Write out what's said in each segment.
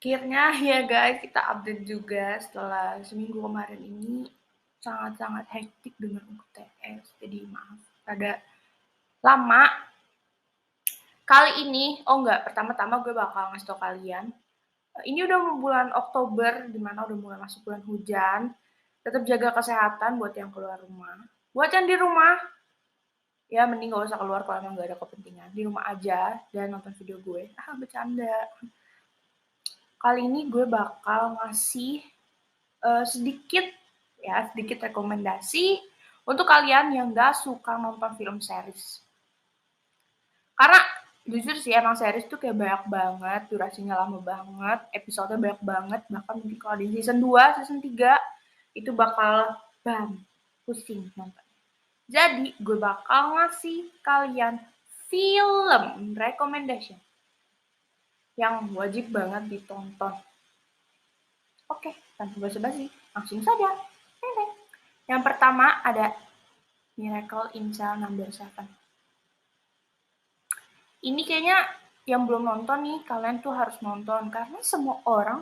Akhirnya ya guys, kita update juga setelah seminggu kemarin ini sangat-sangat hektik dengan UTS. Jadi maaf rada lama. Kali ini pertama-tama gue bakal ngasih tau kalian, ini udah bulan Oktober, di mana udah mulai masuk bulan hujan. Tetap jaga kesehatan buat yang keluar rumah. Buat yang di rumah, ya mending gak usah keluar kalau emang gak ada kepentingan. Di rumah aja dan nonton video gue. Bercanda. Kali ini gue bakal ngasih sedikit rekomendasi untuk kalian yang gak suka nonton film series. Karena jujur sih emang series tuh kayak banyak banget, durasinya lama banget, episodenya banyak banget, bahkan mungkin kalau di season 2, season 3 itu bakal pusing nonton. Jadi gue bakal ngasih kalian film recommendation yang wajib banget ditonton. Oke, tanpa basa-basi, langsung saja. Yang pertama ada Miracle in Cell Number 7. Ini kayaknya yang belum nonton nih, kalian tuh harus nonton karena semua orang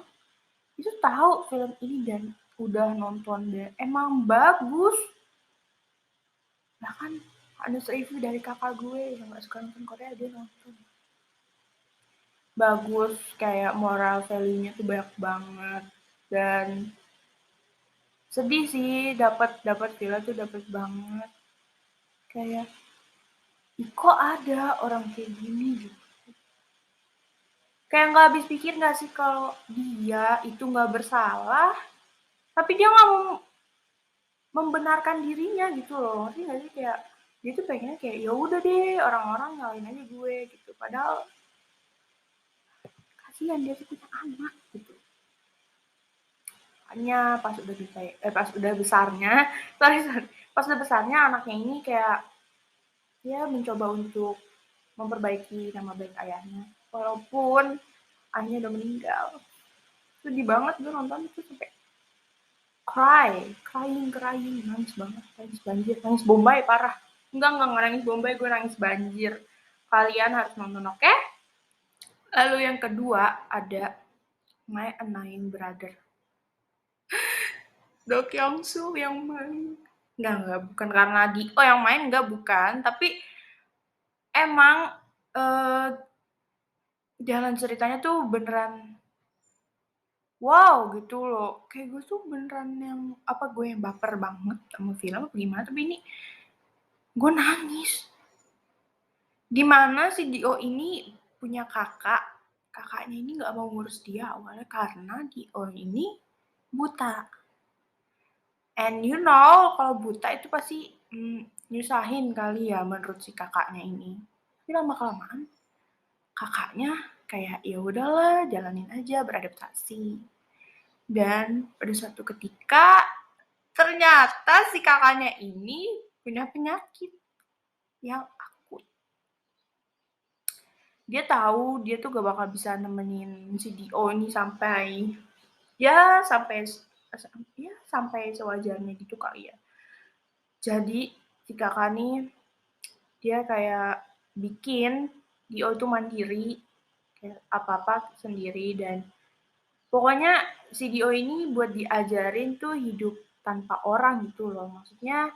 itu tahu film ini dan udah nonton dan emang bagus. Bahkan ada review dari kakak gue yang gak suka nonton Korea, dia nonton. Bagus, kayak moral value-nya tuh banyak banget dan sedih sih dapat villa tuh dapat banget. Kayak kok ada orang kayak gini gitu. Kayak nggak habis pikir nggak sih kalau dia itu nggak bersalah, tapi dia nggak mau membenarkan dirinya gitu loh. Ngerti nggak sih, kayak dia tuh pengennya kayak ya udah deh orang-orang nyalain aja gue gitu. Padahal kasihan dia tuh punya anak gitu. Hanya pas udah besarnya, pas udah besarnya anaknya ini kayak dia mencoba untuk memperbaiki nama baik ayahnya. Walaupun ayahnya udah meninggal. Sedih banget gue nonton itu sampai crying, nangis banget, nangis banjir, nangis Bombay parah. Enggak nangis Bombay, gue nangis banjir. Kalian harus nonton, oke? Lalu yang kedua ada My Annoying Brother. Do Kyung Soo yang main. Enggak, bukan karena yang main, enggak, bukan. Tapi emang jalan ceritanya tuh beneran wow gitu loh. Kayak gue tuh beneran gue yang baper banget sama film apa gimana, tapi ini gue nangis. Dimana si Dio ini punya kakaknya ini nggak mau ngurus dia awalnya karena Dio ini buta. And you know kalau buta itu pasti nyusahin kali ya menurut si kakaknya ini. Tapi lama-kelamaan kakaknya kayak ya udahlah jalanin aja beradaptasi. Dan pada suatu ketika ternyata si kakaknya ini punya penyakit yang akut. Dia tahu dia tuh gak bakal bisa nemenin si Dio ini sampai sewajarnya gitu kali ya. Jadi si kakak nih dia kayak bikin Dio tuh mandiri, kayak apa-apa sendiri dan pokoknya si Dio ini buat diajarin tuh hidup tanpa orang gitu loh. Maksudnya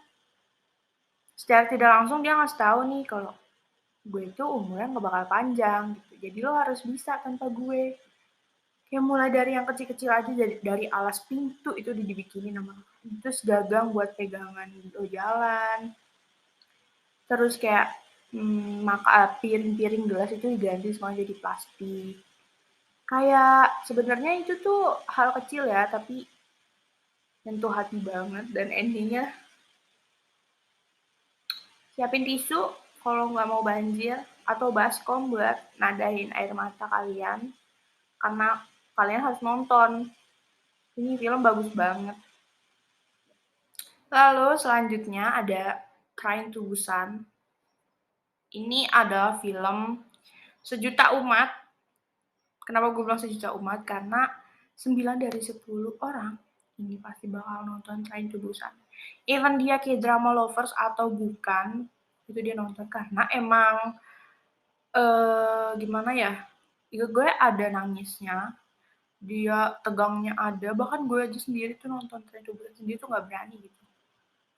secara tidak langsung dia ngasih tahu nih kalau gue itu umurnya gak bakal panjang gitu. Jadi lo harus bisa tanpa gue. Kayak mulai dari yang kecil-kecil aja, dari alas pintu itu dibikinin sama terus gagang buat pegangan lo jalan. Terus kayak piring-piring gelas itu diganti semua jadi plastik. Kayak sebenarnya itu tuh hal kecil ya, tapi nyentuh hati banget dan endingnya siapin tisu kalau nggak mau banjir atau baskom buat nadain air mata kalian karena kalian harus nonton. Ini film bagus banget. Lalu selanjutnya ada Train to Busan. Ini adalah film sejuta umat. Kenapa gue bilang sejuta umat? Karena 9 dari 10 orang ini pasti bakal nonton Train to Busan. Even dia kayak drama lovers atau bukan, itu dia nonton karena emang gimana ya? Gue ada nangisnya dia tegangnya ada, bahkan gue aja sendiri tuh nonton Train to Busan sendiri tuh nggak berani gitu.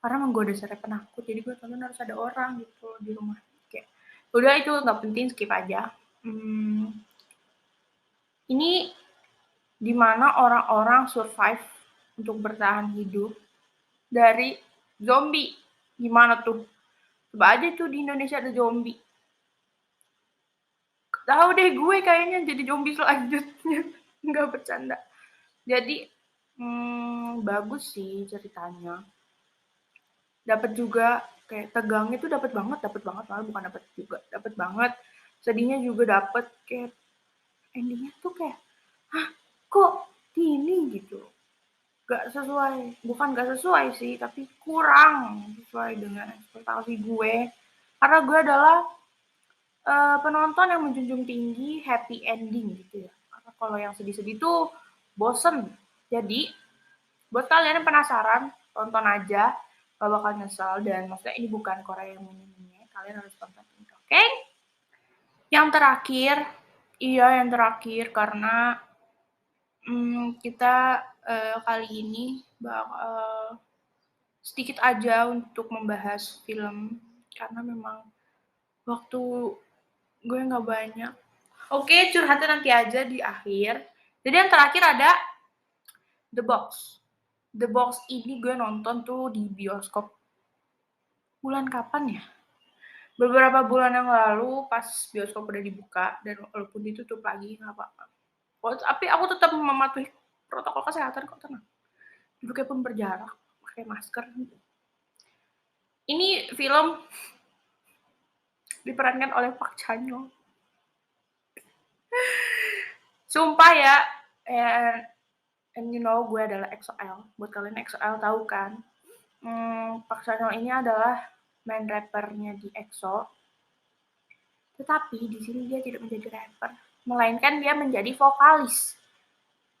Karena emang gue dasarnya penakut, jadi gue tonton harus ada orang gitu di rumah. Kayak udah itu nggak penting, skip aja. Ini di mana orang-orang survive untuk bertahan hidup dari zombie. Gimana tuh? Coba aja tuh di Indonesia ada zombie. Tahu deh gue kayaknya jadi zombie selanjutnya. Nggak bercanda. Jadi bagus sih ceritanya. Dapat juga kayak tegangnya tuh dapat banget malah bukan dapat juga, dapat banget. Sedihnya juga dapat, kayak endingnya tuh kayak, hah kok gini gitu. Gak sesuai, bukan gak sesuai sih, tapi kurang sesuai dengan ekspektasi gue. Karena gue adalah penonton yang menjunjung tinggi happy ending gitu ya. Karena kalau yang sedih-sedih tuh bosen. Jadi buat kalian yang penasaran, tonton aja, gak bakal nyesel. Dan maksudnya ini bukan Korea yang menye-menye, kalian harus tonton ini, oke? Yang terakhir, yang terakhir karena kita kali ini bakal sedikit aja untuk membahas film karena memang waktu gue nggak banyak. Oke, curhatnya nanti aja di akhir. Jadi yang terakhir ada The Box. The Box ini gue nonton tuh di bioskop bulan kapan ya? Beberapa bulan yang lalu pas bioskop udah dibuka dan walaupun ditutup lagi nggak apa-apa. Tapi aku tetap mematuhi protokol kesehatan kok, tenang. Duduknya pun berjarak, pakai masker. Ini film diperankan oleh Park Chan-young. Sumpah ya, and you know gue adalah EXO-L. Buat kalian EXO-L tahu kan? Park Chan-young ini adalah main rappernya di EXO. Tetapi di sini dia tidak menjadi rapper, melainkan dia menjadi vokalis.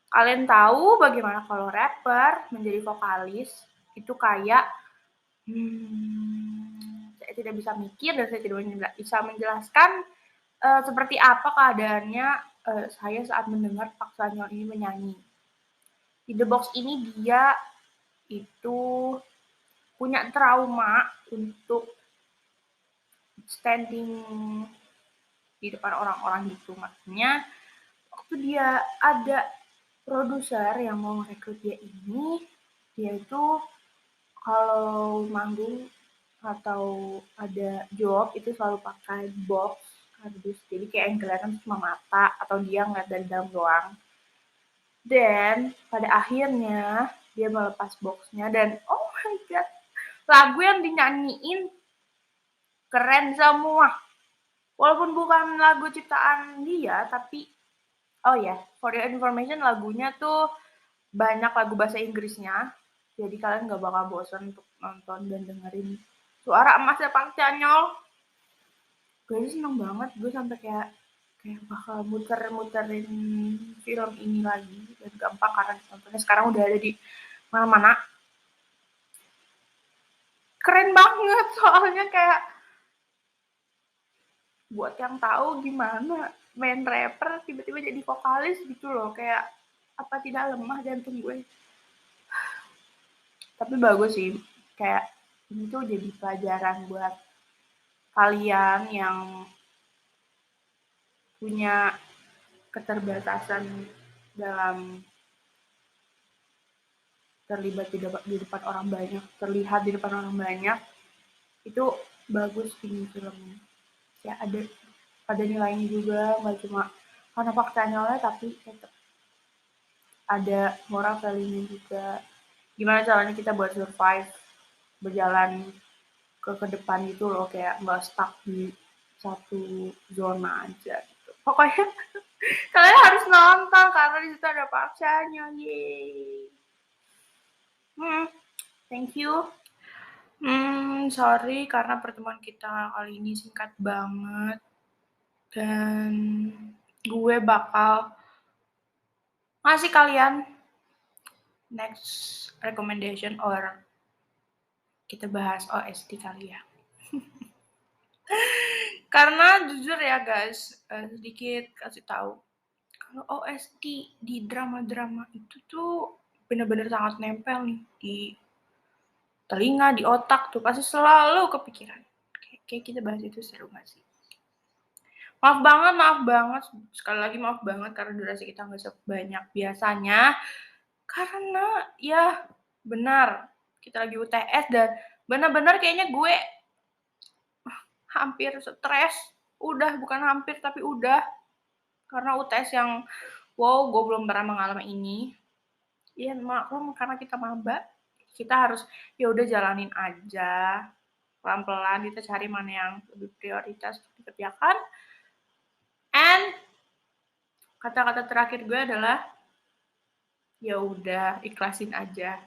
Kalian tahu bagaimana kalau rapper menjadi vokalis itu kayak saya tidak bisa mikir dan saya tidak bisa menjelaskan seperti apa keadaannya saya saat mendengar Park Chan-young ini menyanyi. Di The Box ini dia itu punya trauma untuk standing di depan orang-orang gitu. Maksudnya waktu dia ada produser yang mau merekrut dia ini, dia itu kalau manggung atau ada job itu selalu pakai box kardus, jadi kayak yang kelihatan cuma mata atau dia ngeliat dari dalam doang. Dan pada akhirnya dia melepas boxnya dan oh my god, lagu yang dinyanyiin keren semua. Walaupun bukan lagu ciptaan dia, tapi oh ya, for your information lagunya tuh banyak lagu bahasa Inggrisnya. Jadi kalian gak bakal bosan untuk nonton dan dengerin suara emasnya Park Chan-young. Gue seneng banget, gue sampai kayak bakal muter-muterin film ini lagi dan gampang karena ditontonnya sekarang udah ada di mana-mana. Keren banget soalnya kayak buat yang tahu gimana main rapper tiba-tiba jadi vokalis gitu loh, kayak apa tidak lemah jantung gue. Tapi bagus sih, kayak ini tuh jadi pelajaran buat kalian yang punya keterbatasan dalam terlibat di depan orang banyak, terlihat di depan orang banyak, itu bagus ini filmnya. Ya ada nilainya juga, nggak cuma karena faktanya tapi tetap ada moral value-nya juga. Gimana caranya kita buat survive, berjalan ke depan gitu loh, kayak nggak stuck di satu zona aja gitu. Pokoknya kalian harus nonton karena di situ ada Park Chan-young. Yeay. Thank you. Sorry karena pertemuan kita kali ini singkat banget. Dan gue bakal ngasih kalian next recommendation or kita bahas OST kali ya. Karena jujur ya guys, sedikit kasih tahu. Kalau OST di drama-drama itu tuh bener-bener sangat nempel nih di telinga, di otak tuh pasti selalu kepikiran. Kayak kita bahas itu seru gak sih? Maaf banget, sekali lagi maaf banget karena durasi kita nggak sebanyak biasanya. Karena ya benar, kita lagi UTS dan benar-benar kayaknya gue hampir stres. Udah, bukan hampir tapi udah. Karena UTS yang wow, gue belum pernah mengalami ini. Ya maklum karena kita maba, kita harus ya udah jalanin aja. Pelan-pelan kita cari mana yang lebih prioritas untuk dikerjakan. And kata-kata terakhir gue adalah ya udah ikhlasin aja.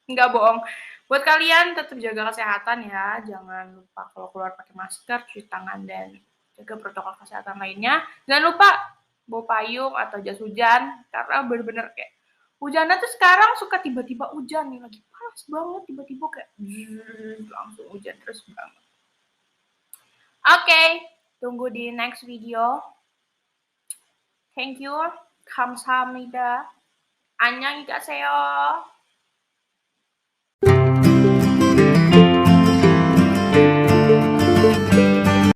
Nggak bohong. Buat kalian tetap jaga kesehatan ya. Jangan lupa kalau keluar pakai masker, cuci tangan dan jaga protokol kesehatan lainnya. Jangan lupa bawa payung atau jas hujan karena bener-bener kayak hujannya tuh sekarang suka tiba-tiba hujan nih lagi panas banget tiba-tiba kayak langsung hujan terus banget. Oke, tunggu di next video. Thank you. 감사합니다. 안녕히 가세요.